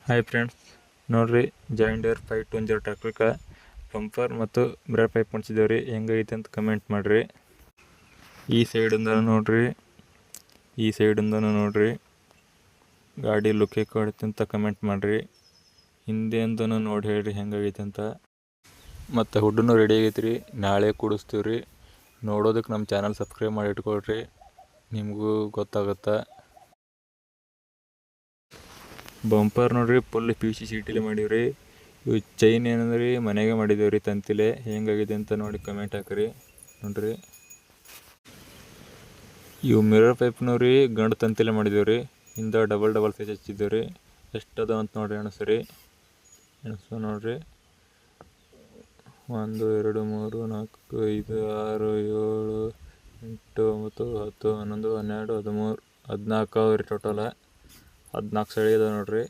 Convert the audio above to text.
Hi friends, ನೋಡಿರಿ ಜಾಯಿಂಡರ್ 520 ಟ್ರ್ಯಾಕ್ಟರ್ಗೆ bumper ಮತ್ತು mirror pipe ಮಾಡಿಸಿದ್ದೇವೆ. ಹೆಂಗೈತೆ ಅಂತ ಕಮೆಂಟ್ ಮಾಡಿರಿ. ಈ ಸೈಡಿಂದನೂ ನೋಡ್ರಿ ಗಾಡಿ ಲುಕ್ ಕೊಡುತ್ತೆ ಅಂತ ಕಮೆಂಟ್ ಮಾಡಿರಿ. ಹಿಂದೆಂದನೂ ನೋಡಿ ಹೇಳ್ರಿ ಹೆಂಗೈತೆ ಅಂತ. ಮತ್ತು ಹುಡ್ಡೂ ರೆಡಿ ಆಗೈತೆ ರೀ, ನಾಳೆ ಕೂಡಿಸ್ತೀವಿ ರೀ. ನೋಡೋದಕ್ಕೆ ನಮ್ಮ ಚಾನಲ್ ಸಬ್ಸ್ಕ್ರೈಬ್ ಮಾಡಿ ಇಟ್ಕೊಳ್ರಿ, ನಿಮಗೂ ಗೊತ್ತಾಗುತ್ತೆ. ಬಂಪರ್ ನೋಡ್ರಿ ಫುಲ್ PVC ಶೀಟಲ್ಲಿ ಮಾಡೀವ್ರಿ. ಇವು ಚೈನ್ ಏನಂದ್ರಿ ಮನೆಗೆ ಮಾಡಿದೇವ್ರಿ ತಂತಿಲೆ. ಹೆಂಗಾಗಿದೆ ಅಂತ ನೋಡಿ ಕಮೆಂಟ್ ಹಾಕಿರಿ. ನೋಡ್ರಿ ಇವು ಮಿರರ್ ಪೈಪ್ನವ್ರಿ ಗಂಡು ತಂತಿಲೆ ಮಾಡಿದೇವ್ರಿ. ಹಿಂದೆ ಡಬಲ್ ಸೈಜ್ ಹಚ್ಚಿದ್ದೇವ್ರಿ. ಎಷ್ಟು ಅದಾವ ಅಂತ ನೋಡ್ರಿ ಎಣಸು ನೋಡ್ರಿ. 1 2 3 4 5 6 7 8 9 10 11 12 13 14 ಅವ್ರಿ. ಟೋಟಲ 14 ಸಳಿ ಅದಾವ ನೋಡ್ರಿ.